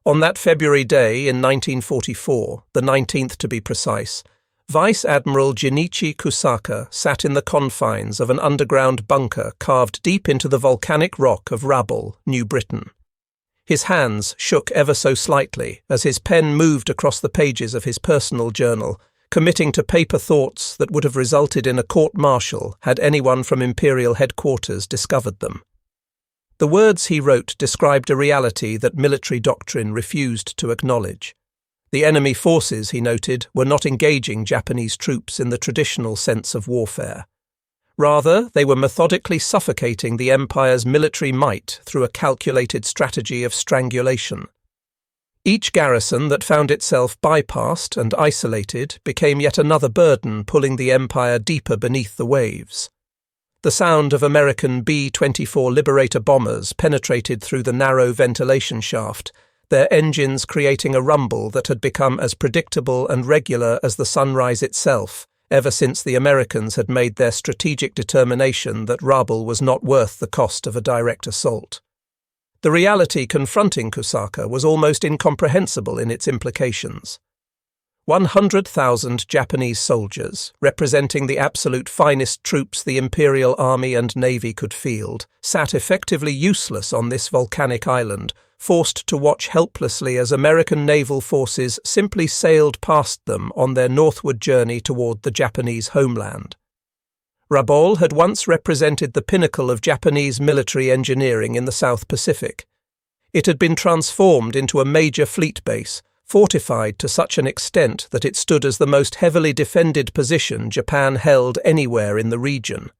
On that February day in 1944, the 19th to be precise, Vice Admiral Junichi Kusaka sat in the confines of an underground bunker carved deep into the volcanic rock of Rabaul, New Britain. His hands shook ever so slightly as his pen moved across the pages of his personal journal, committing to paper thoughts that would have resulted in a court-martial had anyone from Imperial headquarters discovered them. The words he wrote described a reality that military doctrine refused to acknowledge. The enemy forces, he noted, were not engaging Japanese troops in the traditional sense of warfare. Rather, they were methodically suffocating the Empire's military might through a calculated strategy of strangulation. Each garrison that found itself bypassed and isolated became yet another burden pulling the Empire deeper beneath the waves. The sound of American B-24 Liberator bombers penetrated through the narrow ventilation shaft, their engines creating a rumble that had become as predictable and regular as the sunrise itself, ever since the Americans had made their strategic determination that Rabaul was not worth the cost of a direct assault. The reality confronting Kusaka was almost incomprehensible in its implications. 100,000 Japanese soldiers, representing the absolute finest troops the Imperial Army and Navy could field, sat effectively useless on this volcanic island, forced to watch helplessly as American naval forces simply sailed past them on their northward journey toward the Japanese homeland. Rabaul had once represented the pinnacle of Japanese military engineering in the South Pacific. It had been transformed into a major fleet base, fortified to such an extent that it stood as the most heavily defended position Japan held anywhere in the region.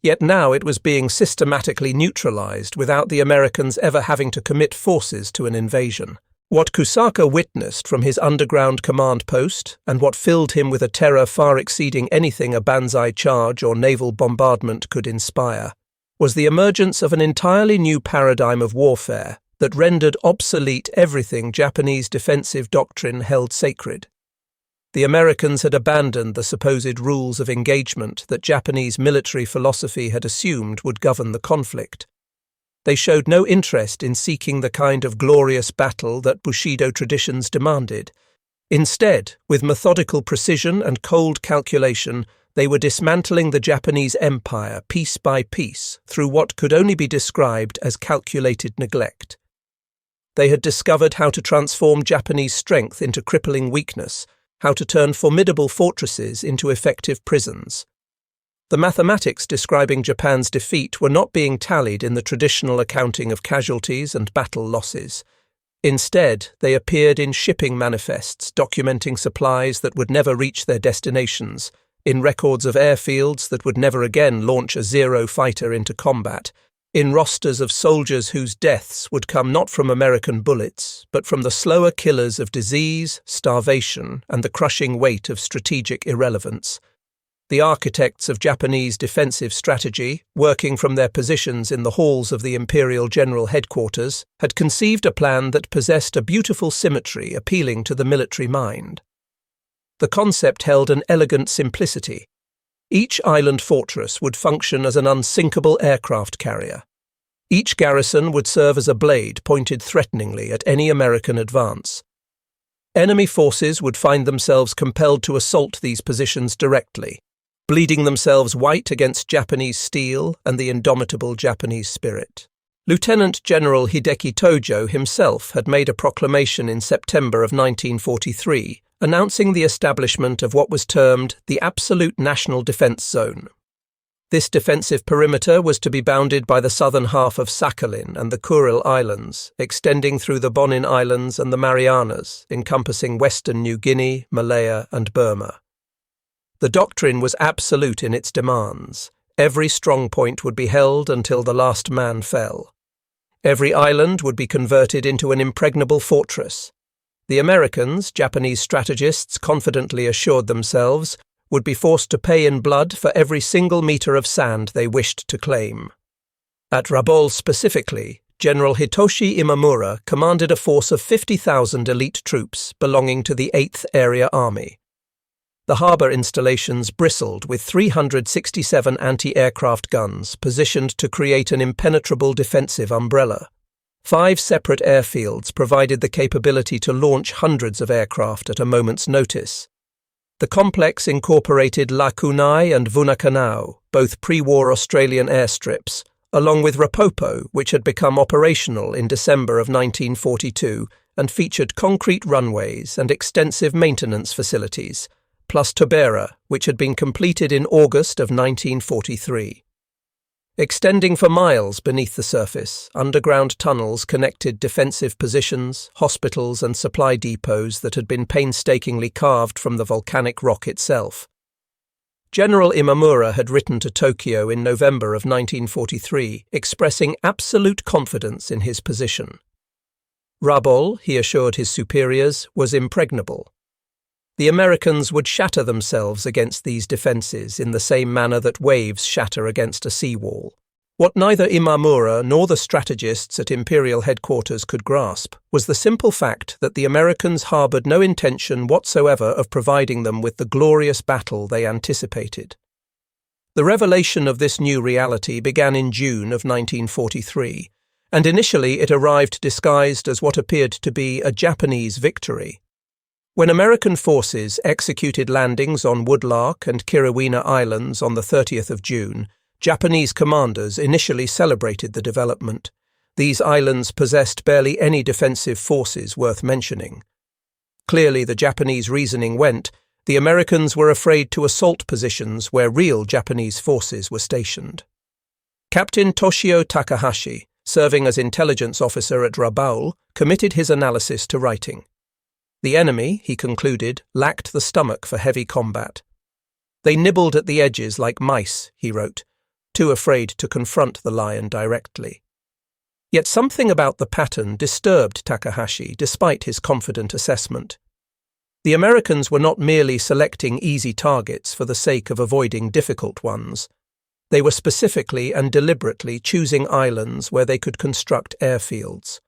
Yet now it was being systematically neutralized without the Americans ever having to commit forces to an invasion. What Kusaka witnessed from his underground command post, and what filled him with a terror far exceeding anything a Banzai charge or naval bombardment could inspire, was the emergence of an entirely new paradigm of warfare that rendered obsolete everything Japanese defensive doctrine held sacred. The Americans had abandoned the supposed rules of engagement that Japanese military philosophy had assumed would govern the conflict. They showed no interest in seeking the kind of glorious battle that Bushido traditions demanded. Instead, with methodical precision and cold calculation, they were dismantling the Japanese empire piece by piece through what could only be described as calculated neglect. They had discovered how to transform Japanese strength into crippling weakness, how to turn formidable fortresses into effective prisons. The mathematics describing Japan's defeat were not being tallied in the traditional accounting of casualties and battle losses. Instead, they appeared in shipping manifests documenting supplies that would never reach their destinations, in records of airfields that would never again launch a Zero fighter into combat, in rosters of soldiers whose deaths would come not from American bullets, but from the slower killers of disease, starvation, and the crushing weight of strategic irrelevance. The architects of Japanese defensive strategy, working from their positions in the halls of the Imperial General Headquarters, had conceived a plan that possessed a beautiful symmetry appealing to the military mind. The concept held an elegant simplicity. Each island fortress would function as an unsinkable aircraft carrier. Each garrison would serve as a blade pointed threateningly at any American advance. Enemy forces would find themselves compelled to assault these positions directly, bleeding themselves white against Japanese steel and the indomitable Japanese spirit. Lieutenant General Hideki Tojo himself had made a proclamation in September of 1943, announcing the establishment of what was termed the Absolute National Defense Zone. This defensive perimeter was to be bounded by the southern half of Sakhalin and the Kuril Islands, extending through the Bonin Islands and the Marianas, encompassing western New Guinea, Malaya, and Burma. The doctrine was absolute in its demands. Every strong point would be held until the last man fell. Every island would be converted into an impregnable fortress. The Americans, Japanese strategists confidently assured themselves, would be forced to pay in blood for every single meter of sand they wished to claim. At Rabaul specifically, General Hitoshi Imamura commanded a force of 50,000 elite troops belonging to the 8th Area Army. The harbour installations bristled with 367 anti-aircraft guns positioned to create an impenetrable defensive umbrella. 5 separate airfields provided the capability to launch hundreds of aircraft at a moment's notice. The complex incorporated Lakunai and Vunakanau, both pre-war Australian airstrips, along with Rapopo, which had become operational in December of 1942 and featured concrete runways and extensive maintenance facilities, plus Tobera, which had been completed in August of 1943. Extending for miles beneath the surface, underground tunnels connected defensive positions, hospitals and supply depots that had been painstakingly carved from the volcanic rock itself. General Imamura had written to Tokyo in November of 1943, expressing absolute confidence in his position. Rabaul, he assured his superiors, was impregnable. The Americans would shatter themselves against these defences in the same manner that waves shatter against a seawall. What neither Imamura nor the strategists at Imperial headquarters could grasp was the simple fact that the Americans harboured no intention whatsoever of providing them with the glorious battle they anticipated. The revelation of this new reality began in June of 1943, and initially it arrived disguised as what appeared to be a Japanese victory. When American forces executed landings on Woodlark and Kiriwina Islands on the 30th of June, Japanese commanders initially celebrated the development. These islands possessed barely any defensive forces worth mentioning. Clearly, the Japanese reasoning went, the Americans were afraid to assault positions where real Japanese forces were stationed. Captain Toshio Takahashi, serving as intelligence officer at Rabaul, committed his analysis to writing. The enemy, he concluded, lacked the stomach for heavy combat. They nibbled at the edges like mice, he wrote, too afraid to confront the lion directly. Yet something about the pattern disturbed Takahashi despite his confident assessment. The Americans were not merely selecting easy targets for the sake of avoiding difficult ones. They were specifically and deliberately choosing islands where they could construct airfields.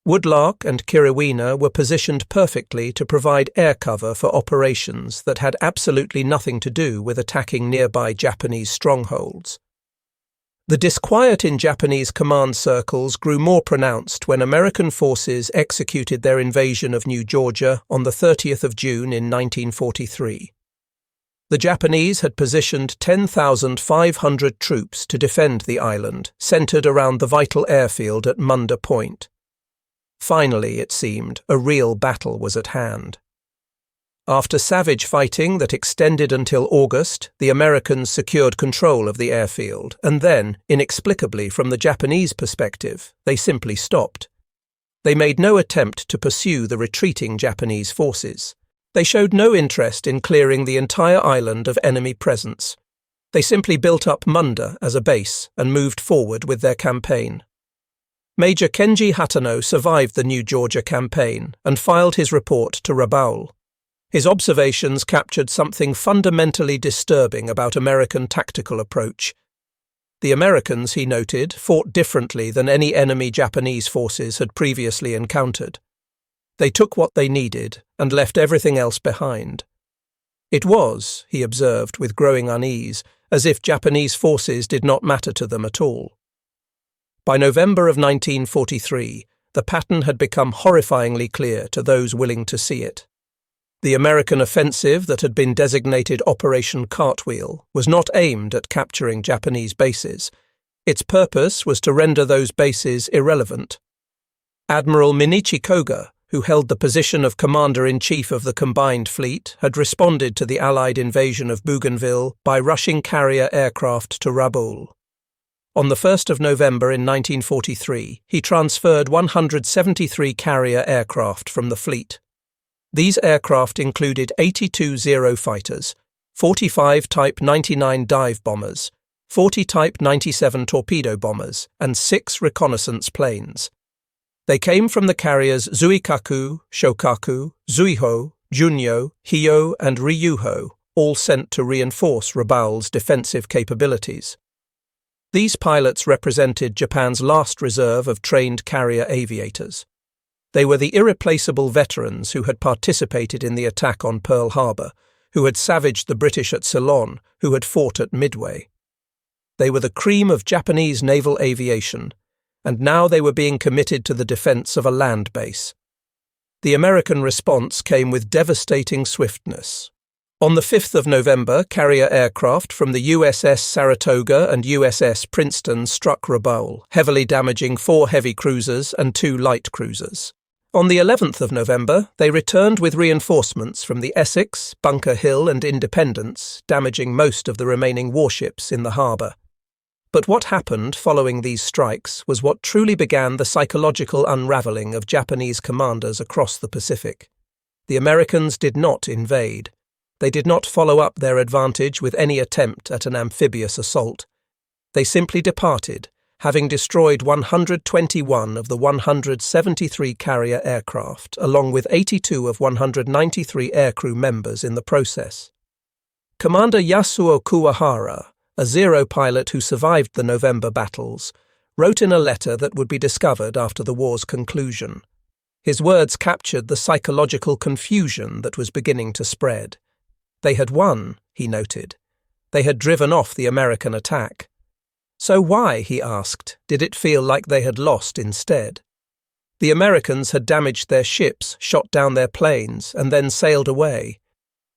Woodlark and Kiriwina were positioned perfectly to provide air cover for operations that had absolutely nothing to do with attacking nearby Japanese strongholds. The disquiet in Japanese command circles grew more pronounced when American forces executed their invasion of New Georgia on the 30th of June in 1943. The Japanese had positioned 10,500 troops to defend the island, centered around the vital airfield at Munda Point. Finally, it seemed, a real battle was at hand. After savage fighting that extended until August, the Americans secured control of the airfield, and then, inexplicably from the Japanese perspective, they simply stopped. They made no attempt to pursue the retreating Japanese forces. They showed no interest in clearing the entire island of enemy presence. They simply built up Munda as a base and moved forward with their campaign. Major Kenji Hatano survived the New Georgia campaign and filed his report to Rabaul. His observations captured something fundamentally disturbing about American tactical approach. The Americans, he noted, fought differently than any enemy Japanese forces had previously encountered. They took what they needed and left everything else behind. It was, he observed with growing unease, as if Japanese forces did not matter to them at all. By November of 1943, the pattern had become horrifyingly clear to those willing to see it. The American offensive that had been designated Operation Cartwheel was not aimed at capturing Japanese bases. Its purpose was to render those bases irrelevant. Admiral Minichi Koga, who held the position of Commander-in-Chief of the Combined Fleet, had responded to the Allied invasion of Bougainville by rushing carrier aircraft to Rabaul. On the 1st of November in 1943, he transferred 173 carrier aircraft from the fleet. These aircraft included 82 Zero fighters, 45 Type 99 dive bombers, 40 Type 97 torpedo bombers, and 6 reconnaissance planes. They came from the carriers Zuikaku, Shokaku, Zuiho, Junyo, Hyo, and Ryuho, all sent to reinforce Rabaul's defensive capabilities. These pilots represented Japan's last reserve of trained carrier aviators. They were the irreplaceable veterans who had participated in the attack on Pearl Harbor, who had savaged the British at Ceylon, who had fought at Midway. They were the cream of Japanese naval aviation, and now they were being committed to the defense of a land base. The American response came with devastating swiftness. On the 5th of November, carrier aircraft from the USS Saratoga and USS Princeton struck Rabaul, heavily damaging 4 heavy cruisers and 2 light cruisers. On the 11th of November, they returned with reinforcements from the Essex, Bunker Hill and Independence, damaging most of the remaining warships in the harbour. But what happened following these strikes was what truly began the psychological unravelling of Japanese commanders across the Pacific. The Americans did not invade. They did not follow up their advantage with any attempt at an amphibious assault. They simply departed, having destroyed 121 of the 173 carrier aircraft, along with 82 of 193 aircrew members in the process. Commander Yasuo Kuwahara, a Zero pilot who survived the November battles, wrote in a letter that would be discovered after the war's conclusion. His words captured the psychological confusion that was beginning to spread. They had won, he noted. They had driven off the American attack. So why, he asked, did it feel like they had lost instead? The Americans had damaged their ships, shot down their planes, and then sailed away.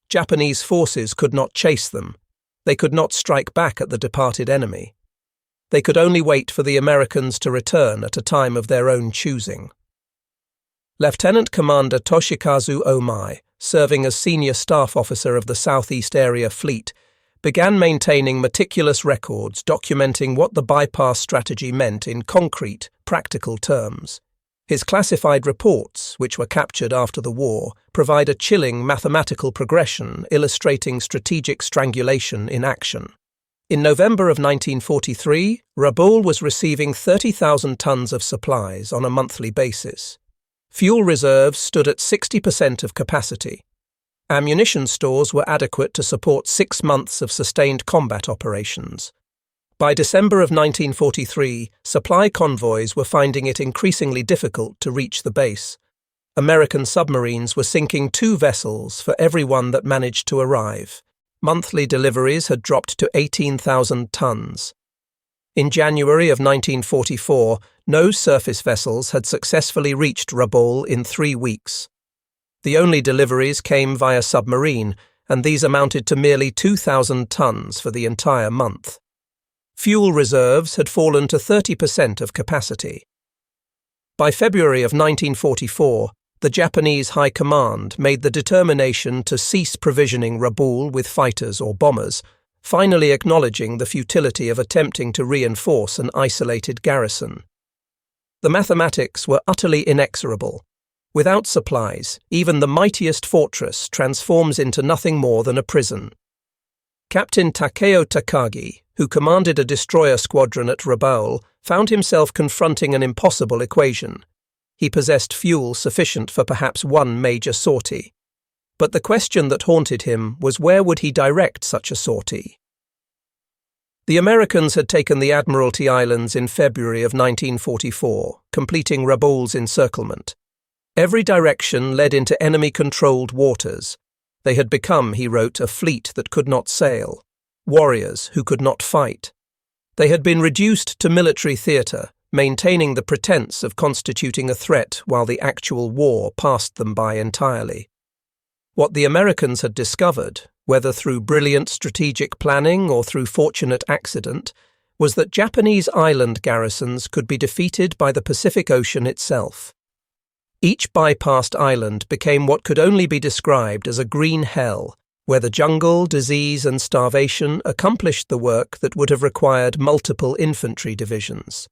Japanese forces could not chase them. They could not strike back at the departed enemy. They could only wait for the Americans to return at a time of their own choosing. Lieutenant Commander Toshikazu Omai, serving as Senior Staff Officer of the Southeast Area Fleet, began maintaining meticulous records documenting what the bypass strategy meant in concrete, practical terms. His classified reports, which were captured after the war, provide a chilling mathematical progression illustrating strategic strangulation in action. In November of 1943, Rabaul was receiving 30,000 tons of supplies on a monthly basis. Fuel reserves stood at 60% of capacity. Ammunition stores were adequate to support 6 months of sustained combat operations. By December of 1943, supply convoys were finding it increasingly difficult to reach the base. American submarines were sinking 2 vessels for every one that managed to arrive. Monthly deliveries had dropped to 18,000 tons. In January of 1944, no surface vessels had successfully reached Rabaul in 3 weeks. The only deliveries came via submarine, and these amounted to merely 2,000 tons for the entire month. Fuel reserves had fallen to 30% of capacity. By February of 1944, the Japanese High Command made the determination to cease provisioning Rabaul with fighters or bombers, finally acknowledging the futility of attempting to reinforce an isolated garrison. The mathematics were utterly inexorable. Without supplies, even the mightiest fortress transforms into nothing more than a prison. Captain Takeo Takagi, who commanded a destroyer squadron at Rabaul, found himself confronting an impossible equation. He possessed fuel sufficient for perhaps 1 major sortie. But the question that haunted him was where would he direct such a sortie? The Americans had taken the Admiralty Islands in February of 1944, completing Rabaul's encirclement. Every direction led into enemy-controlled waters. They had become, he wrote, a fleet that could not sail, warriors who could not fight. They had been reduced to military theatre, maintaining the pretense of constituting a threat while the actual war passed them by entirely. What the Americans had discovered, whether through brilliant strategic planning or through fortunate accident, was that Japanese island garrisons could be defeated by the Pacific Ocean itself. Each bypassed island became what could only be described as a green hell, where the jungle, disease and starvation accomplished the work that would have required multiple infantry divisions.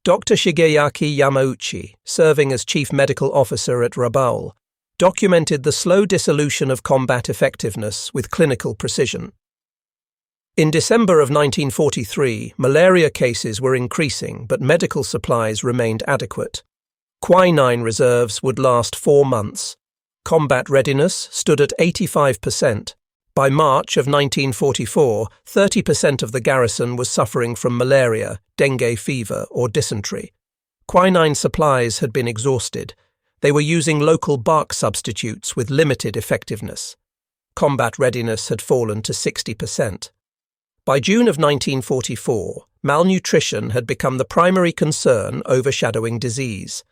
Dr. Shigeyaki Yamauchi, serving as chief medical officer at Rabaul, documented the slow dissolution of combat effectiveness with clinical precision. In December of 1943, malaria cases were increasing, but medical supplies remained adequate. Quinine reserves would last 4 months. Combat readiness stood at 85%. By March of 1944, 30% of the garrison was suffering from malaria, dengue fever, or dysentery. Quinine supplies had been exhausted. They were using local bark substitutes with limited effectiveness. Combat readiness had fallen to 60%. By June of 1944, malnutrition had become the primary concern overshadowing disease.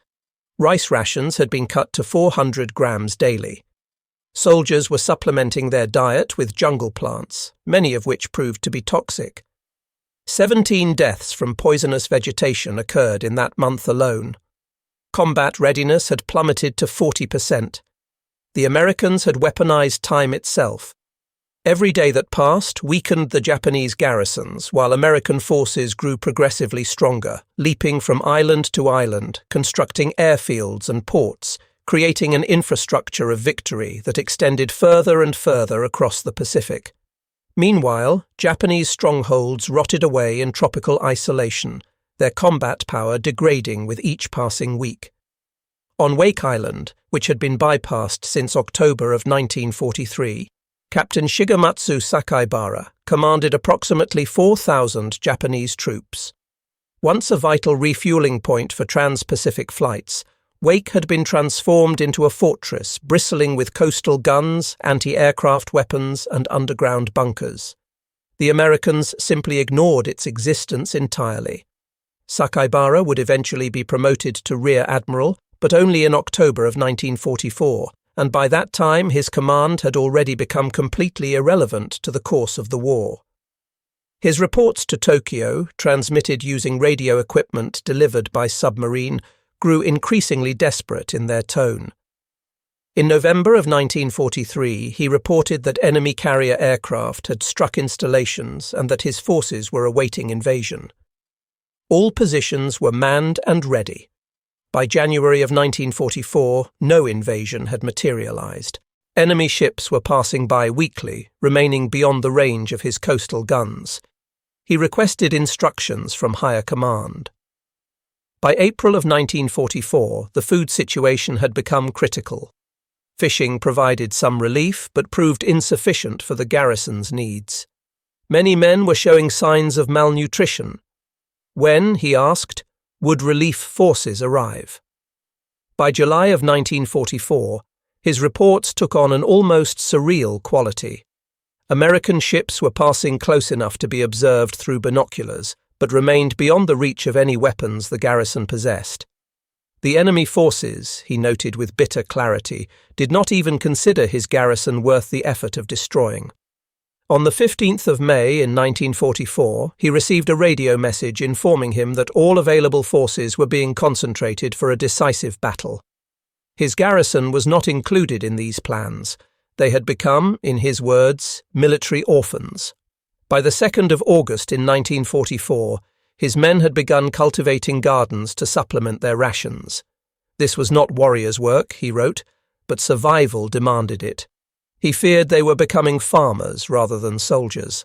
Rice rations had been cut to 400 grams daily. Soldiers were supplementing their diet with jungle plants, many of which proved to be toxic. 17 deaths from poisonous vegetation occurred in that month alone. Combat readiness had plummeted to 40%. The Americans had weaponized time itself. Every day that passed weakened the Japanese garrisons, while American forces grew progressively stronger, leaping from island to island, constructing airfields and ports, creating an infrastructure of victory that extended further and further across the Pacific. Meanwhile, Japanese strongholds rotted away in tropical isolation, their combat power degrading with each passing week. On Wake Island, which had been bypassed since October of 1943, Captain Shigematsu Sakaibara commanded approximately 4,000 Japanese troops. Once a vital refueling point for trans-Pacific flights, Wake had been transformed into a fortress bristling with coastal guns, anti-aircraft weapons, and underground bunkers. The Americans simply ignored its existence entirely. Sakaibara would eventually be promoted to Rear Admiral, but only in October of 1944, and by that time his command had already become completely irrelevant to the course of the war. His reports to Tokyo, transmitted using radio equipment delivered by submarine, grew increasingly desperate in their tone. In November of 1943, he reported that enemy carrier aircraft had struck installations and that his forces were awaiting invasion. All positions were manned and ready. By January of 1944, no invasion had materialized. Enemy ships were passing by weekly, remaining beyond the range of his coastal guns. He requested instructions from higher command. By April of 1944, the food situation had become critical. Fishing provided some relief, but proved insufficient for the garrison's needs. Many men were showing signs of malnutrition. When, he asked, would relief forces arrive? By July of 1944, his reports took on an almost surreal quality. American ships were passing close enough to be observed through binoculars, but remained beyond the reach of any weapons the garrison possessed. The enemy forces, he noted with bitter clarity, did not even consider his garrison worth the effort of destroying. On the 15th of May in 1944, he received a radio message informing him that all available forces were being concentrated for a decisive battle. His garrison was not included in these plans. They had become, in his words, military orphans. By the 2nd of August in 1944, his men had begun cultivating gardens to supplement their rations. This was not warriors' work, he wrote, but survival demanded it. He feared they were becoming farmers rather than soldiers.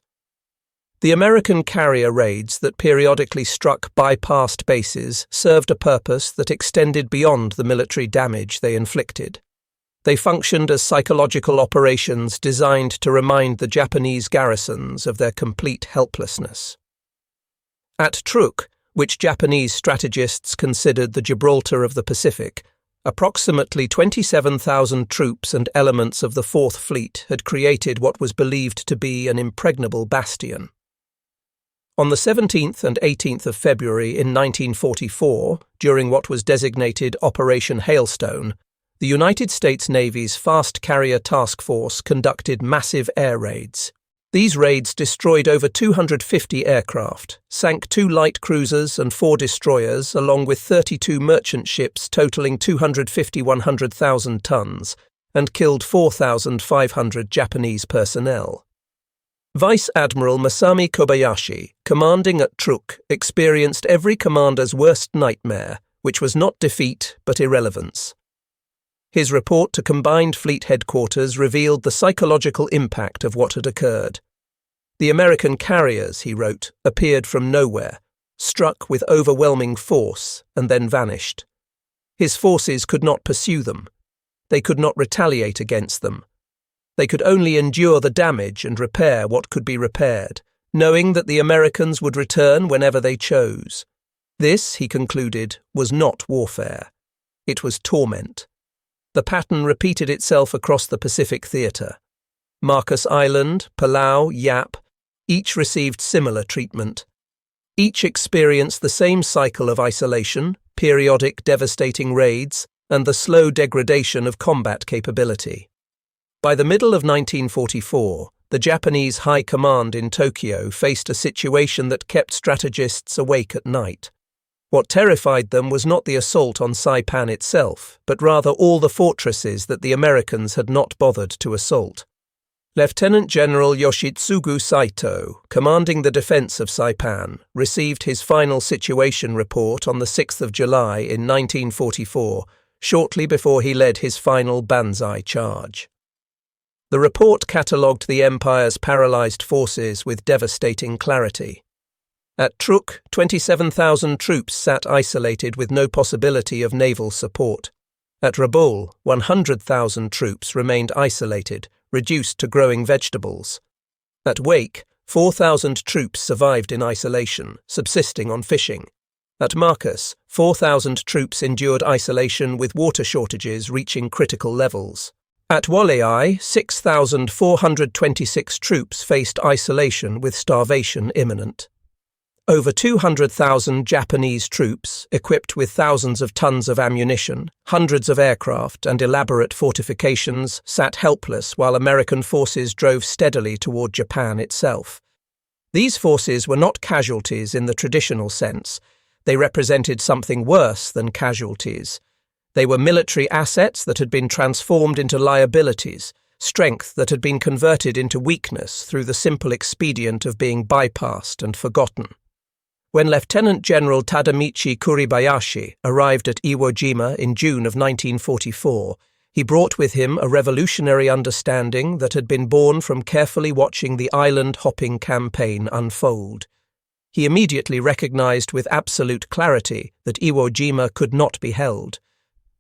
The American carrier raids that periodically struck bypassed bases served a purpose that extended beyond the military damage they inflicted. They functioned as psychological operations designed to remind the Japanese garrisons of their complete helplessness. At Truk, which Japanese strategists considered the Gibraltar of the Pacific, approximately 27,000 troops and elements of the Fourth Fleet had created what was believed to be an impregnable bastion. On the 17th and 18th of February in 1944, during what was designated Operation Hailstone, the United States Navy's Fast Carrier Task Force conducted massive air raids. These raids destroyed over 250 aircraft, sank 2 light cruisers and 4 destroyers, along with 32 merchant ships totaling 100,000 tons, and killed 4,500 Japanese personnel. Vice Admiral Masami Kobayashi, commanding at Truk, experienced every commander's worst nightmare, which was not defeat but irrelevance. His report to Combined Fleet Headquarters revealed the psychological impact of what had occurred. The American carriers, he wrote, appeared from nowhere, struck with overwhelming force, and then vanished. His forces could not pursue them. They could not retaliate against them. They could only endure the damage and repair what could be repaired, knowing that the Americans would return whenever they chose. This, he concluded, was not warfare. It was torment. The pattern repeated itself across the Pacific theatre. Marcus Island, Palau, Yap, each received similar treatment. Each experienced the same cycle of isolation, periodic devastating raids, and the slow degradation of combat capability. By the middle of 1944, the Japanese High Command in Tokyo faced a situation that kept strategists awake at night. What terrified them was not the assault on Saipan itself, but rather all the fortresses that the Americans had not bothered to assault. Lieutenant General Yoshitsugu Saito, commanding the defense of Saipan, received his final situation report on the 6th of July in 1944, shortly before he led his final Banzai charge. The report catalogued the Empire's paralyzed forces with devastating clarity. At Truk, 27,000 troops sat isolated with no possibility of naval support. At Rabaul, 100,000 troops remained isolated, reduced to growing vegetables. At Wake, 4,000 troops survived in isolation, subsisting on fishing. At Marcus, 4,000 troops endured isolation with water shortages reaching critical levels. At Walaei, 6,426 troops faced isolation with starvation imminent. Over 200,000 Japanese troops, equipped with thousands of tons of ammunition, hundreds of aircraft, and elaborate fortifications, sat helpless while American forces drove steadily toward Japan itself. These forces were not casualties in the traditional sense. They represented something worse than casualties. They were military assets that had been transformed into liabilities, strength that had been converted into weakness through the simple expedient of being bypassed and forgotten. When Lieutenant General Tadamichi Kuribayashi arrived at Iwo Jima in June of 1944, he brought with him a revolutionary understanding that had been born from carefully watching the island-hopping campaign unfold. He immediately recognized with absolute clarity that Iwo Jima could not be held.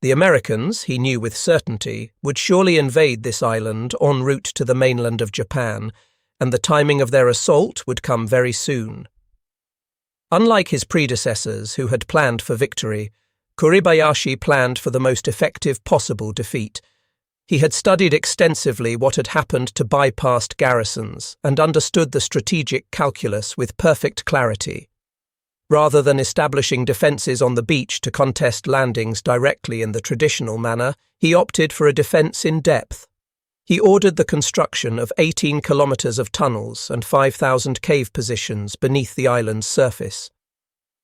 The Americans, he knew with certainty, would surely invade this island en route to the mainland of Japan, and the timing of their assault would come very soon. Unlike his predecessors who had planned for victory, Kuribayashi planned for the most effective possible defeat. He had studied extensively what had happened to bypassed garrisons and understood the strategic calculus with perfect clarity. Rather than establishing defences on the beach to contest landings directly in the traditional manner, he opted for a defence in depth. He ordered the construction of 18 kilometres of tunnels and 5,000 cave positions beneath the island's surface.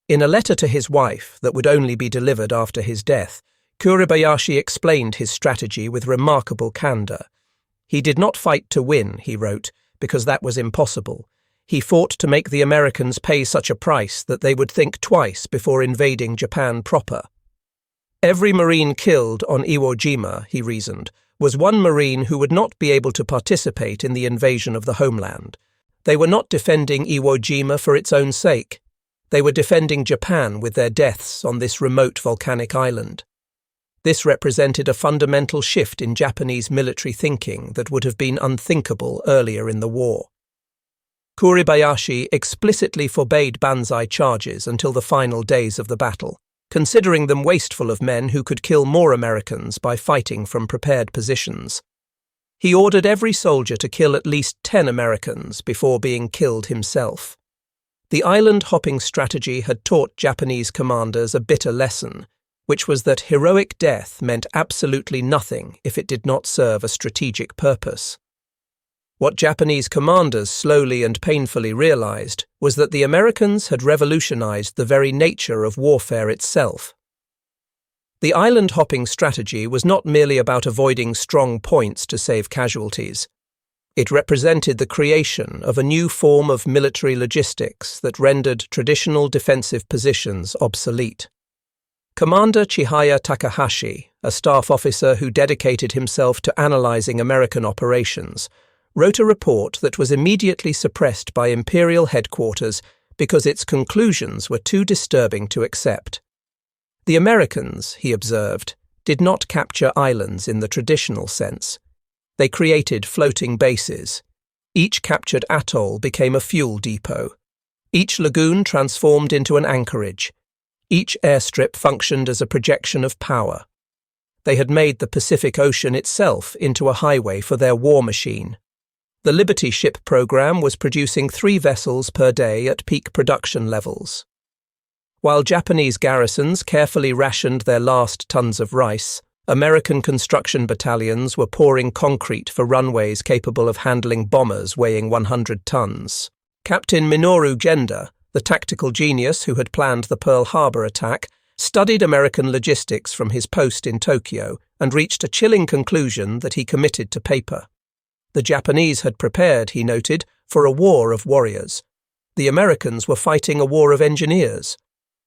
In a letter to his wife that would only be delivered after his death, Kuribayashi explained his strategy with remarkable candour. He did not fight to win, he wrote, because that was impossible. He fought to make the Americans pay such a price that they would think twice before invading Japan proper. Every Marine killed on Iwo Jima, he reasoned, was one Marine who would not be able to participate in the invasion of the homeland. They were not defending Iwo Jima for its own sake. They were defending Japan with their deaths on this remote volcanic island. This represented a fundamental shift in Japanese military thinking that would have been unthinkable earlier in the war. Kuribayashi explicitly forbade Banzai charges until the final days of the battle, considering them wasteful of men who could kill more Americans by fighting from prepared positions. He ordered every soldier to kill at least 10 Americans before being killed himself. The island-hopping strategy had taught Japanese commanders a bitter lesson, which was that heroic death meant absolutely nothing if it did not serve a strategic purpose. What Japanese commanders slowly and painfully realized was that the Americans had revolutionized the very nature of warfare itself. The island-hopping strategy was not merely about avoiding strong points to save casualties. It represented the creation of a new form of military logistics that rendered traditional defensive positions obsolete. Commander Chihaya Takahashi, a staff officer who dedicated himself to analyzing American operations, wrote a report that was immediately suppressed by Imperial headquarters because its conclusions were too disturbing to accept. The Americans, he observed, did not capture islands in the traditional sense. They created floating bases. Each captured atoll became a fuel depot. Each lagoon transformed into an anchorage. Each airstrip functioned as a projection of power. They had made the Pacific Ocean itself into a highway for their war machine. The Liberty ship program was producing 3 vessels per day at peak production levels. While Japanese garrisons carefully rationed their last tons of rice, American construction battalions were pouring concrete for runways capable of handling bombers weighing 100 tons. Captain Minoru Genda, the tactical genius who had planned the Pearl Harbor attack, studied American logistics from his post in Tokyo and reached a chilling conclusion that he committed to paper. The Japanese had prepared, he noted, for a war of warriors. The Americans were fighting a war of engineers.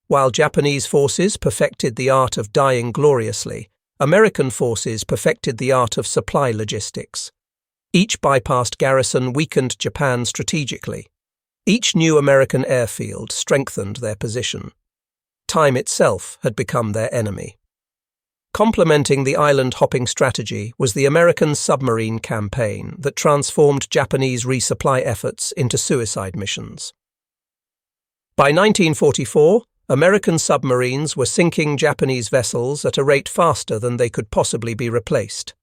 While Japanese forces perfected the art of dying gloriously, American forces perfected the art of supply logistics. Each bypassed garrison weakened Japan strategically. Each new American airfield strengthened their position. Time itself had become their enemy. Complementing the island-hopping strategy was the American submarine campaign that transformed Japanese resupply efforts into suicide missions. By 1944, American submarines were sinking Japanese vessels at a rate faster than they could possibly be replaced.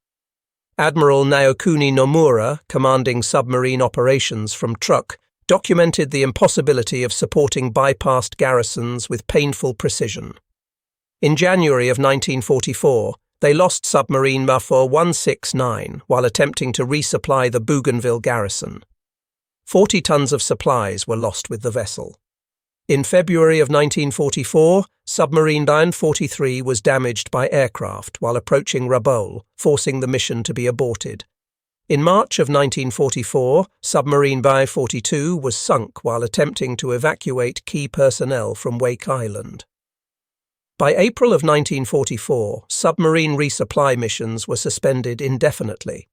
Admiral Naokuni Nomura, commanding submarine operations from Truk, documented the impossibility of supporting bypassed garrisons with painful precision. In January of 1944, they lost submarine Mafo 169 while attempting to resupply the Bougainville garrison. 40 tons of supplies were lost with the vessel. In February of 1944, submarine 943 was damaged by aircraft while approaching Rabaul, forcing the mission to be aborted. In March of 1944, submarine 42 was sunk while attempting to evacuate key personnel from Wake Island. By April of 1944, submarine resupply missions were suspended indefinitely.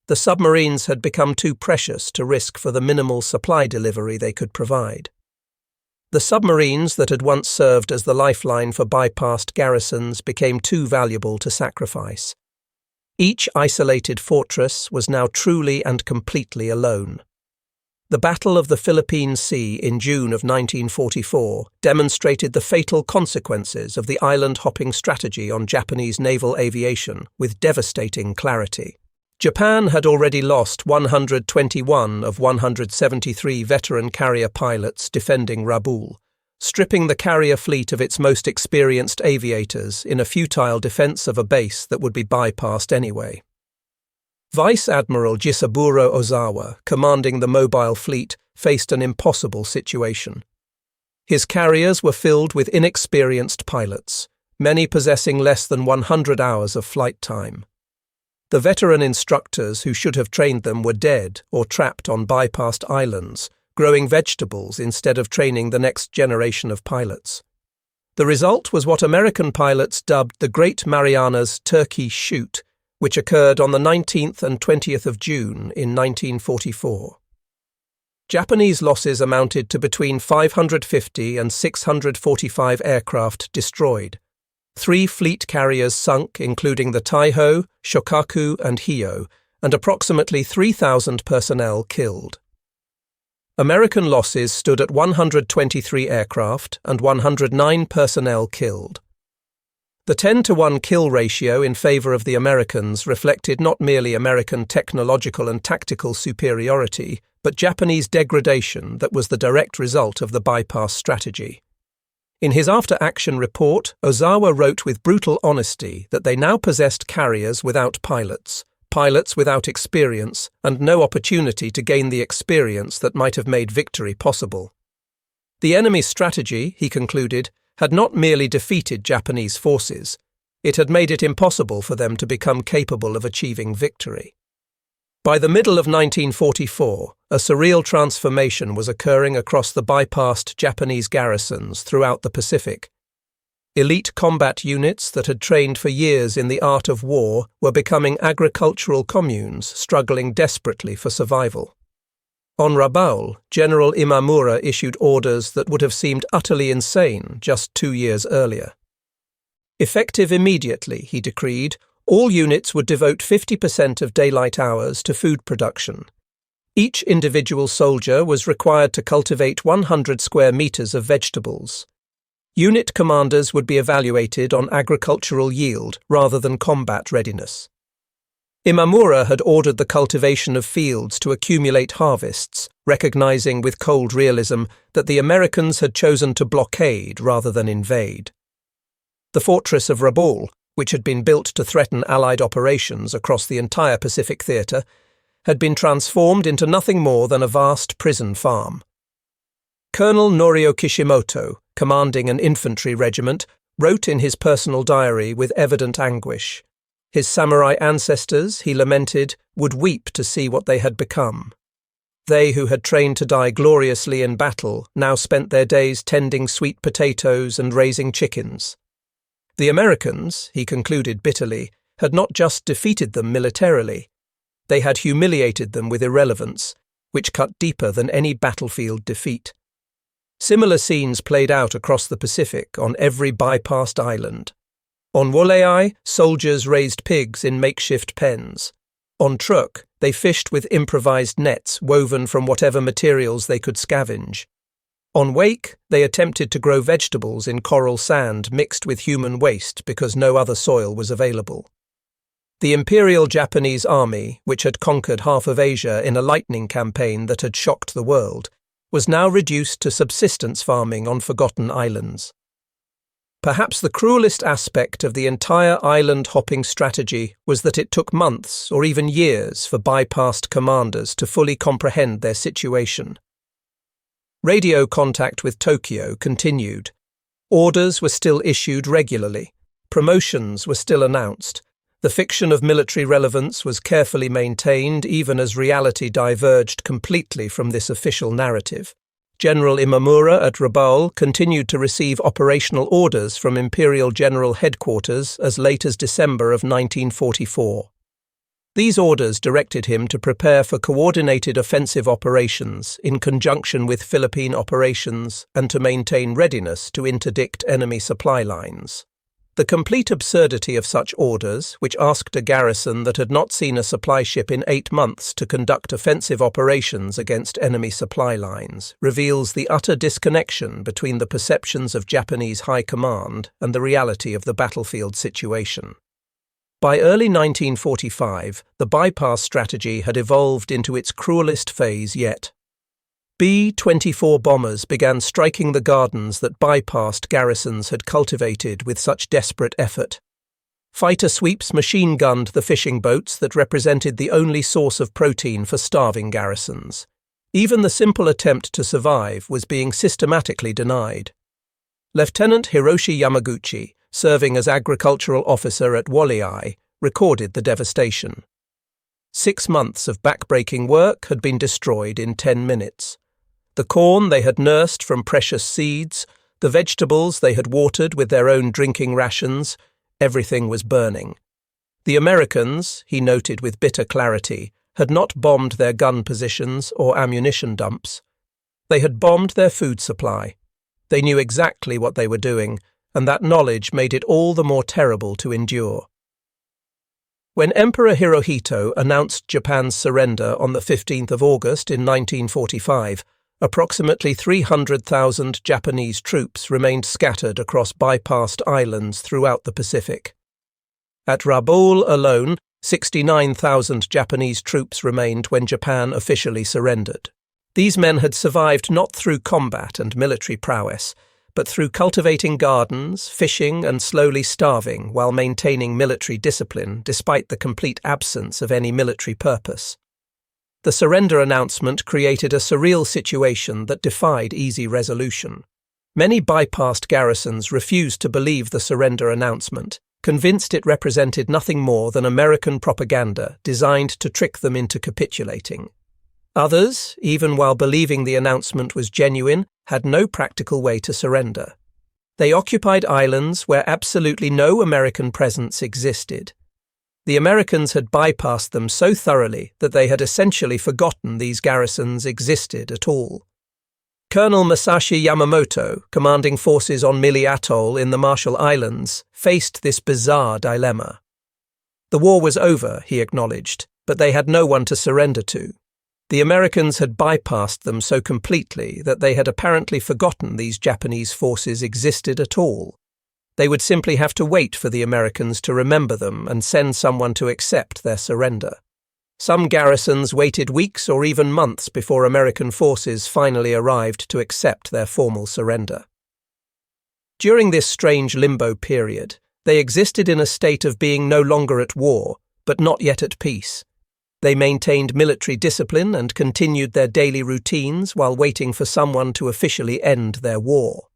The submarines had become too precious to risk for the minimal supply delivery they could provide. The submarines that had once served as the lifeline for bypassed garrisons became too valuable to sacrifice. Each isolated fortress was now truly and completely alone. The Battle of the Philippine Sea in June of 1944 demonstrated the fatal consequences of the island-hopping strategy on Japanese naval aviation with devastating clarity. Japan had already lost 121 of 173 veteran carrier pilots defending Rabaul, stripping the carrier fleet of its most experienced aviators in a futile defense of a base that would be bypassed anyway. Vice Admiral Jisaburo Ozawa, commanding the mobile fleet, faced an impossible situation. His carriers were filled with inexperienced pilots, many possessing less than 100 hours of flight time. The veteran instructors who should have trained them were dead or trapped on bypassed islands, growing vegetables instead of training the next generation of pilots. The result was what American pilots dubbed the Great Marianas Turkey Shoot, which occurred on the 19th and 20th of June in 1944. Japanese losses amounted to between 550 and 645 aircraft destroyed. 3 fleet carriers sunk, including the Taiho, Shokaku, and Hio, and approximately 3,000 personnel killed. American losses stood at 123 aircraft and 109 personnel killed. The 10-to-1 kill ratio in favor of the Americans reflected not merely American technological and tactical superiority, but Japanese degradation that was the direct result of the bypass strategy. In his after-action report, Ozawa wrote with brutal honesty that they now possessed carriers without pilots, pilots without experience, and no opportunity to gain the experience that might have made victory possible. The enemy's strategy, he concluded, had not merely defeated Japanese forces, it had made it impossible for them to become capable of achieving victory. By the middle of 1944, a surreal transformation was occurring across the bypassed Japanese garrisons throughout the Pacific. Elite combat units that had trained for years in the art of war were becoming agricultural communes struggling desperately for survival. On Rabaul, General Imamura issued orders that would have seemed utterly insane just 2 years earlier. Effective immediately, he decreed, all units would devote 50% of daylight hours to food production. Each individual soldier was required to cultivate 100 square meters of vegetables. Unit commanders would be evaluated on agricultural yield rather than combat readiness. Imamura had ordered the cultivation of fields to accumulate harvests, recognizing with cold realism that the Americans had chosen to blockade rather than invade. The fortress of Rabaul, which had been built to threaten Allied operations across the entire Pacific theatre, had been transformed into nothing more than a vast prison farm. Colonel Norio Kishimoto, commanding an infantry regiment, wrote in his personal diary with evident anguish. His samurai ancestors, he lamented, would weep to see what they had become. They who had trained to die gloriously in battle now spent their days tending sweet potatoes and raising chickens. The Americans, he concluded bitterly, had not just defeated them militarily. They had humiliated them with irrelevance, which cut deeper than any battlefield defeat. Similar scenes played out across the Pacific on every bypassed island. On Wolai, soldiers raised pigs in makeshift pens. On Truk, they fished with improvised nets woven from whatever materials they could scavenge. On Wake, they attempted to grow vegetables in coral sand mixed with human waste because no other soil was available. The Imperial Japanese Army, which had conquered half of Asia in a lightning campaign that had shocked the world, was now reduced to subsistence farming on forgotten islands. Perhaps the cruelest aspect of the entire island-hopping strategy was that it took months or even years for bypassed commanders to fully comprehend their situation. Radio contact with Tokyo continued. Orders were still issued regularly. Promotions were still announced. The fiction of military relevance was carefully maintained even as reality diverged completely from this official narrative. General Imamura at Rabaul continued to receive operational orders from Imperial General Headquarters as late as December of 1944. These orders directed him to prepare for coordinated offensive operations in conjunction with Philippine operations and to maintain readiness to interdict enemy supply lines. The complete absurdity of such orders, which asked a garrison that had not seen a supply ship in 8 months to conduct offensive operations against enemy supply lines, reveals the utter disconnection between the perceptions of Japanese high command and the reality of the battlefield situation. By early 1945, the bypass strategy had evolved into its cruelest phase yet. B-24 bombers began striking the gardens that bypassed garrisons had cultivated with such desperate effort. Fighter sweeps machine-gunned the fishing boats that represented the only source of protein for starving garrisons. Even the simple attempt to survive was being systematically denied. Lieutenant Hiroshi Yamaguchi, serving as agricultural officer at Wolai, recorded the devastation. 6 months of backbreaking work had been destroyed in 10 minutes. The corn they had nursed from precious seeds, the vegetables they had watered with their own drinking rations, everything was burning. The Americans, he noted with bitter clarity, had not bombed their gun positions or ammunition dumps. They had bombed their food supply. They knew exactly what they were doing, and that knowledge made it all the more terrible to endure. When Emperor Hirohito announced Japan's surrender on the 15th of August in 1945, approximately 300,000 Japanese troops remained scattered across bypassed islands throughout the Pacific. At Rabaul alone, 69,000 Japanese troops remained when Japan officially surrendered. These men had survived not through combat and military prowess, but through cultivating gardens, fishing, and slowly starving while maintaining military discipline despite the complete absence of any military purpose. The surrender announcement created a surreal situation that defied easy resolution. Many bypassed garrisons refused to believe the surrender announcement, convinced it represented nothing more than American propaganda designed to trick them into capitulating. Others, even while believing the announcement was genuine, had no practical way to surrender. They occupied islands where absolutely no American presence existed. The Americans had bypassed them so thoroughly that they had essentially forgotten these garrisons existed at all. Colonel Masashi Yamamoto, commanding forces on Mili Atoll in the Marshall Islands, faced this bizarre dilemma. The war was over, he acknowledged, but they had no one to surrender to. The Americans had bypassed them so completely that they had apparently forgotten these Japanese forces existed at all. They would simply have to wait for the Americans to remember them and send someone to accept their surrender. Some garrisons waited weeks or even months before American forces finally arrived to accept their formal surrender. During this strange limbo period, they existed in a state of being no longer at war, but not yet at peace. They maintained military discipline and continued their daily routines while waiting for someone to officially end their war.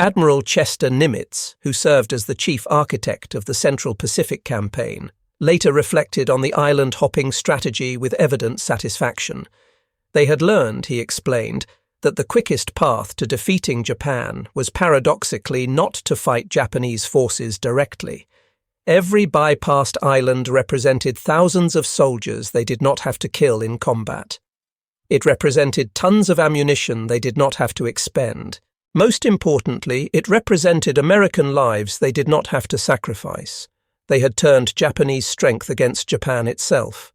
Admiral Chester Nimitz, who served as the chief architect of the Central Pacific Campaign, later reflected on the island-hopping strategy with evident satisfaction. They had learned, he explained, that the quickest path to defeating Japan was paradoxically not to fight Japanese forces directly. Every bypassed island represented thousands of soldiers they did not have to kill in combat. It represented tons of ammunition they did not have to expend. Most importantly, it represented American lives they did not have to sacrifice. They had turned Japanese strength against Japan itself.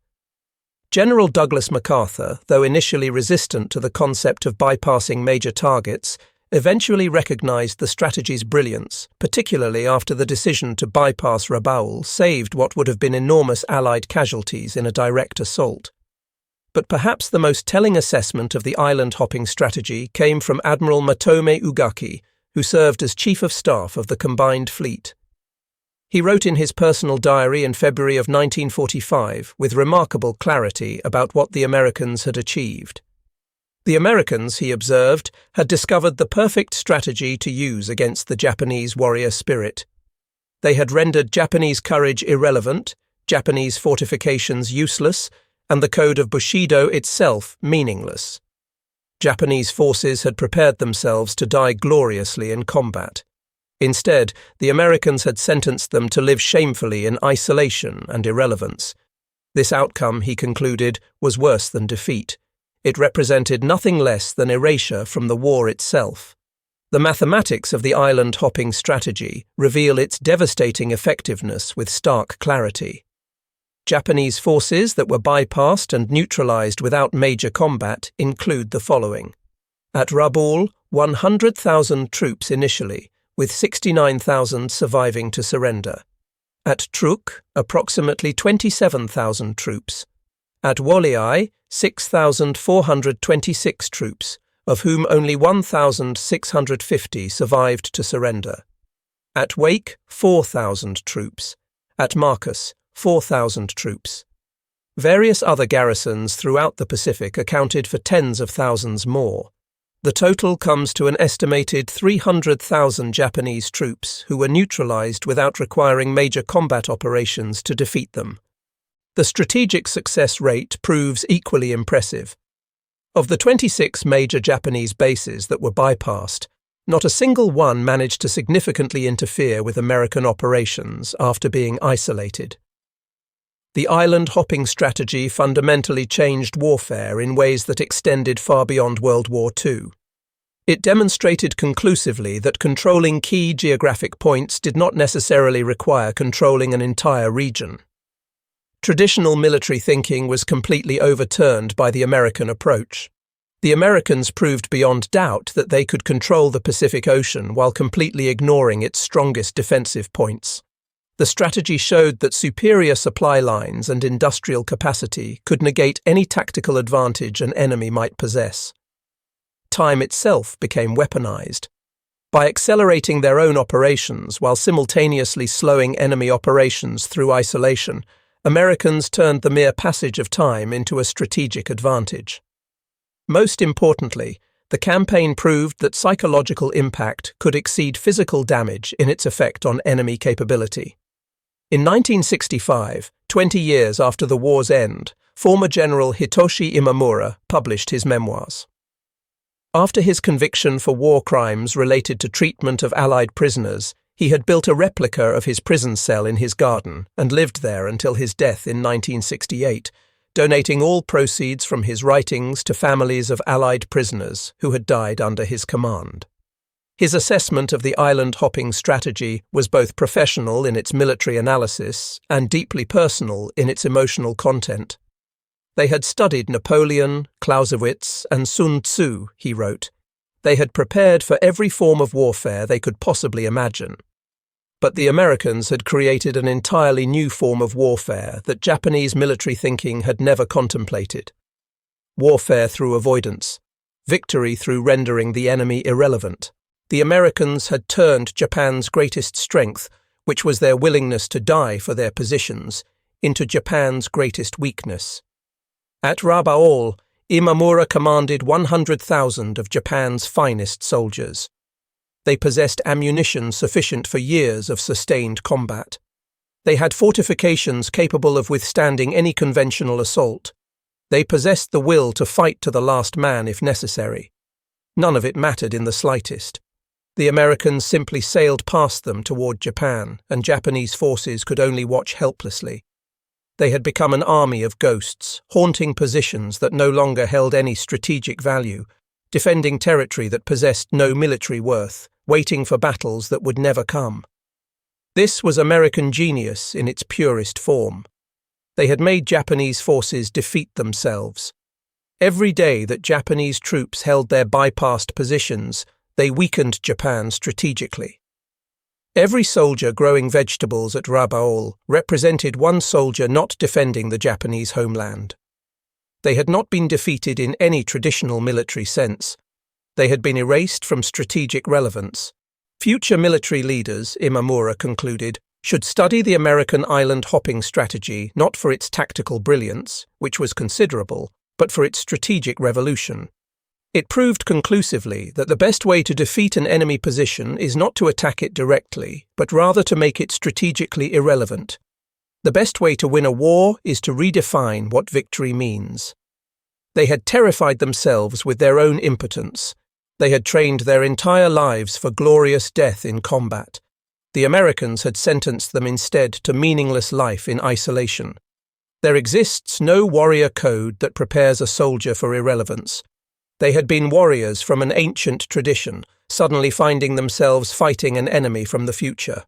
General Douglas MacArthur, though initially resistant to the concept of bypassing major targets, eventually recognized the strategy's brilliance, particularly after the decision to bypass Rabaul saved what would have been enormous Allied casualties in a direct assault. But perhaps the most telling assessment of the island-hopping strategy came from Admiral Matome Ugaki, who served as Chief of Staff of the Combined Fleet. He wrote in his personal diary in February of 1945 with remarkable clarity about what the Americans had achieved. The Americans, he observed, had discovered the perfect strategy to use against the Japanese warrior spirit. They had rendered Japanese courage irrelevant, Japanese fortifications useless, and the code of Bushido itself meaningless. Japanese forces had prepared themselves to die gloriously in combat. Instead, the Americans had sentenced them to live shamefully in isolation and irrelevance. This outcome, he concluded, was worse than defeat. It represented nothing less than erasure from the war itself. The mathematics of the island-hopping strategy reveal its devastating effectiveness with stark clarity. Japanese forces that were bypassed and neutralized without major combat include the following. At Rabaul, 100,000 troops initially, with 69,000 surviving to surrender. At Truk, approximately 27,000 troops. At Woliai, 6,426 troops, of whom only 1,650 survived to surrender. At Wake, 4,000 troops. At Marcus, 4,000 troops. Various other garrisons throughout the Pacific accounted for tens of thousands more. The total comes to an estimated 300,000 Japanese troops who were neutralized without requiring major combat operations to defeat them. The strategic success rate proves equally impressive. Of the 26 major Japanese bases that were bypassed, not a single one managed to significantly interfere with American operations after being isolated. The island-hopping strategy fundamentally changed warfare in ways that extended far beyond World War II. It demonstrated conclusively that controlling key geographic points did not necessarily require controlling an entire region. Traditional military thinking was completely overturned by the American approach. The Americans proved beyond doubt that they could control the Pacific Ocean while completely ignoring its strongest defensive points. The strategy showed that superior supply lines and industrial capacity could negate any tactical advantage an enemy might possess. Time itself became weaponized. By accelerating their own operations while simultaneously slowing enemy operations through isolation, Americans turned the mere passage of time into a strategic advantage. Most importantly, the campaign proved that psychological impact could exceed physical damage in its effect on enemy capability. In 1965, 20 years after the war's end, former General Hitoshi Imamura published his memoirs. After his conviction for war crimes related to treatment of Allied prisoners, he had built a replica of his prison cell in his garden and lived there until his death in 1968, donating all proceeds from his writings to families of Allied prisoners who had died under his command. His assessment of the island-hopping strategy was both professional in its military analysis and deeply personal in its emotional content. They had studied Napoleon, Clausewitz, and Sun Tzu, he wrote. They had prepared for every form of warfare they could possibly imagine. But the Americans had created an entirely new form of warfare that Japanese military thinking had never contemplated. Warfare through avoidance, victory through rendering the enemy irrelevant. The Americans had turned Japan's greatest strength, which was their willingness to die for their positions, into Japan's greatest weakness. At Rabaul, Imamura commanded 100,000 of Japan's finest soldiers. They possessed ammunition sufficient for years of sustained combat. They had fortifications capable of withstanding any conventional assault. They possessed the will to fight to the last man if necessary. None of it mattered in the slightest. The Americans simply sailed past them toward Japan, and Japanese forces could only watch helplessly. They had become an army of ghosts, haunting positions that no longer held any strategic value, defending territory that possessed no military worth, waiting for battles that would never come. This was American genius in its purest form. They had made Japanese forces defeat themselves. Every day that Japanese troops held their bypassed positions, they weakened Japan strategically. Every soldier growing vegetables at Rabaul represented one soldier not defending the Japanese homeland. They had not been defeated in any traditional military sense. They had been erased from strategic relevance. Future military leaders, Imamura concluded, should study the American island hopping strategy not for its tactical brilliance, which was considerable, but for its strategic revolution. It proved conclusively that the best way to defeat an enemy position is not to attack it directly, but rather to make it strategically irrelevant. The best way to win a war is to redefine what victory means. They had terrified themselves with their own impotence. They had trained their entire lives for glorious death in combat. The Americans had sentenced them instead to meaningless life in isolation. There exists no warrior code that prepares a soldier for irrelevance. They had been warriors from an ancient tradition, suddenly finding themselves fighting an enemy from the future.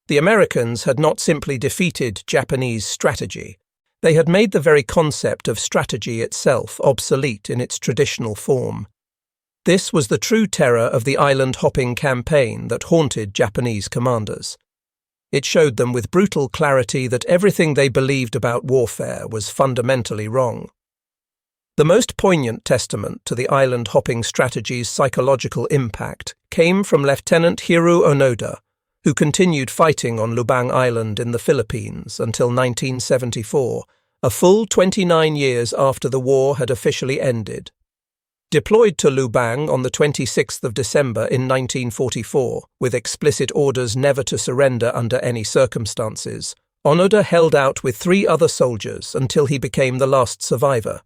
The Americans had not simply defeated Japanese strategy. They had made the very concept of strategy itself obsolete in its traditional form. This was the true terror of the island-hopping campaign that haunted Japanese commanders. It showed them with brutal clarity that everything they believed about warfare was fundamentally wrong. The most poignant testament to the island-hopping strategy's psychological impact came from Lieutenant Hiro Onoda, who continued fighting on Lubang Island in the Philippines until 1974, a full 29 years after the war had officially ended. Deployed to Lubang on the 26th of December in 1944, with explicit orders never to surrender under any circumstances, Onoda held out with 3 other soldiers until he became the last survivor.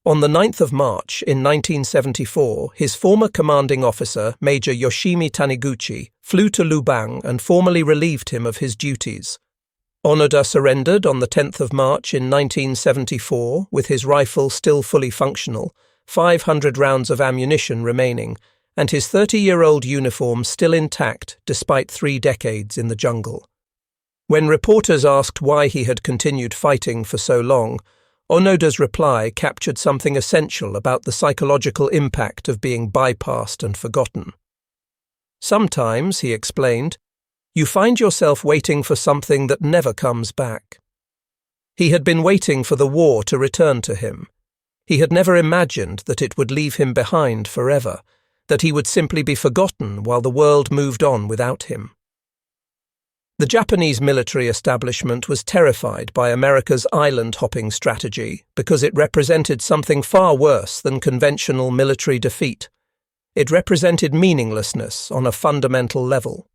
On the 9th of March in 1974, his former commanding officer, Major Yoshimi Taniguchi, flew to Lubang and formally relieved him of his duties. Onoda surrendered on the 10th of March in 1974, with his rifle still fully functional, 500 rounds of ammunition remaining, and his 30-year-old uniform still intact despite 3 decades in the jungle. When reporters asked why he had continued fighting for so long, Onoda's reply captured something essential about the psychological impact of being bypassed and forgotten. Sometimes, he explained, you find yourself waiting for something that never comes back. He had been waiting for the war to return to him. He had never imagined that it would leave him behind forever, that he would simply be forgotten while the world moved on without him. The Japanese military establishment was terrified by America's island-hopping strategy because it represented something far worse than conventional military defeat. It represented meaninglessness on a fundamental level.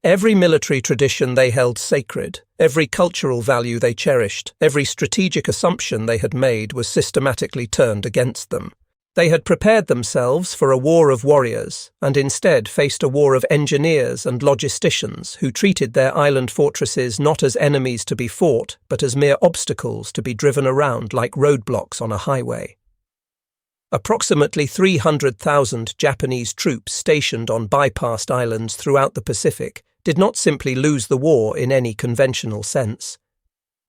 Every military tradition they held sacred, every cultural value they cherished, every strategic assumption they had made was systematically turned against them. They had prepared themselves for a war of warriors and instead faced a war of engineers and logisticians who treated their island fortresses not as enemies to be fought but as mere obstacles to be driven around like roadblocks on a highway. Approximately 300,000 Japanese troops stationed on bypassed islands throughout the Pacific did not simply lose the war in any conventional sense.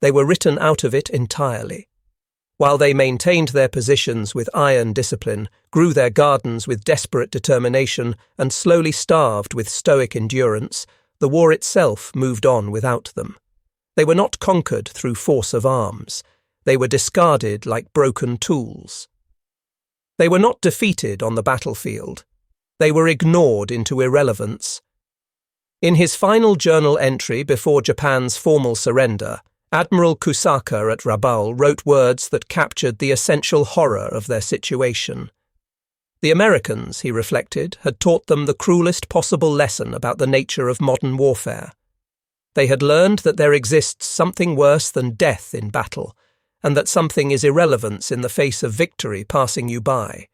They were written out of it entirely. While they maintained their positions with iron discipline, grew their gardens with desperate determination, and slowly starved with stoic endurance, the war itself moved on without them. They were not conquered through force of arms. They were discarded like broken tools. They were not defeated on the battlefield. They were ignored into irrelevance. In his final journal entry before Japan's formal surrender, Admiral Kusaka at Rabaul wrote words that captured the essential horror of their situation. The Americans, he reflected, had taught them the cruelest possible lesson about the nature of modern warfare. They had learned that there exists something worse than death in battle, and that something is irrelevance in the face of victory passing you by.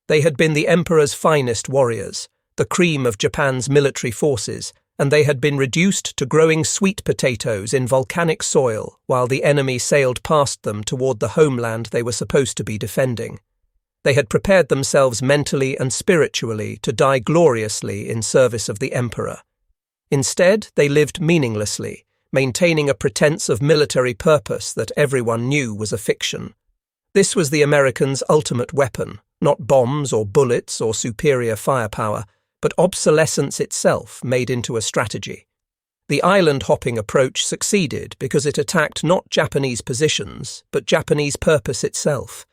They had been the Emperor's finest warriors, the cream of Japan's military forces, and they had been reduced to growing sweet potatoes in volcanic soil while the enemy sailed past them toward the homeland they were supposed to be defending. They had prepared themselves mentally and spiritually to die gloriously in service of the Emperor. Instead, they lived meaninglessly, maintaining a pretense of military purpose that everyone knew was a fiction. This was the Americans' ultimate weapon, not bombs or bullets or superior firepower, but obsolescence itself made into a strategy. The island-hopping approach succeeded because it attacked not Japanese positions, but Japanese purpose itself.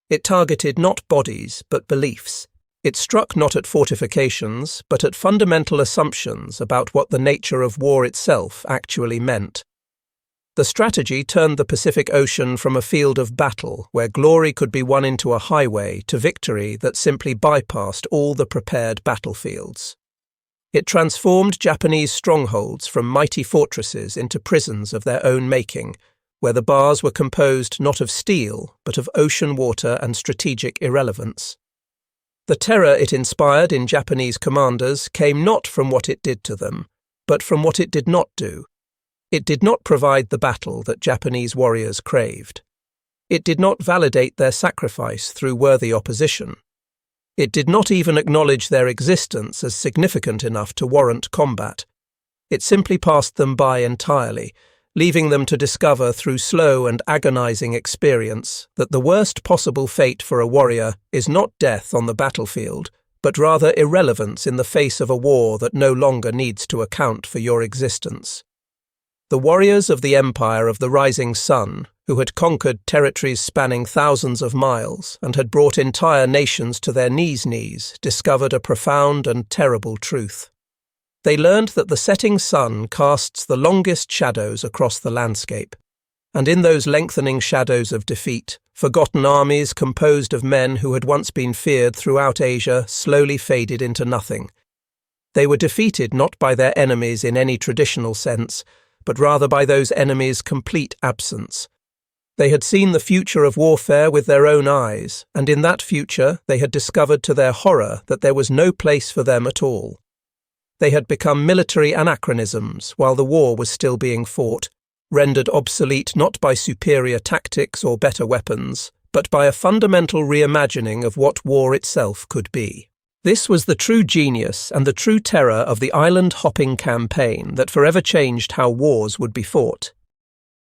It targeted not bodies, but beliefs. It struck not at fortifications, but at fundamental assumptions about what the nature of war itself actually meant. The strategy turned the Pacific Ocean from a field of battle where glory could be won into a highway to victory that simply bypassed all the prepared battlefields. It transformed Japanese strongholds from mighty fortresses into prisons of their own making, where the bars were composed not of steel, but of ocean water and strategic irrelevance. The terror it inspired in Japanese commanders came not from what it did to them, but from what it did not do. It did not provide the battle that Japanese warriors craved. It did not validate their sacrifice through worthy opposition. It did not even acknowledge their existence as significant enough to warrant combat. It simply passed them by entirely, leaving them to discover through slow and agonizing experience that the worst possible fate for a warrior is not death on the battlefield, but rather irrelevance in the face of a war that no longer needs to account for your existence. The warriors of the Empire of the Rising Sun, who had conquered territories spanning thousands of miles and had brought entire nations to their knees, discovered a profound and terrible truth. They learned that the setting sun casts the longest shadows across the landscape, and in those lengthening shadows of defeat, forgotten armies composed of men who had once been feared throughout Asia slowly faded into nothing. They were defeated not by their enemies in any traditional sense, but rather by those enemies' complete absence. They had seen the future of warfare with their own eyes, and in that future they had discovered to their horror that there was no place for them at all. They had become military anachronisms while the war was still being fought, rendered obsolete not by superior tactics or better weapons, but by a fundamental reimagining of what war itself could be. This was the true genius and the true terror of the island-hopping campaign that forever changed how wars would be fought.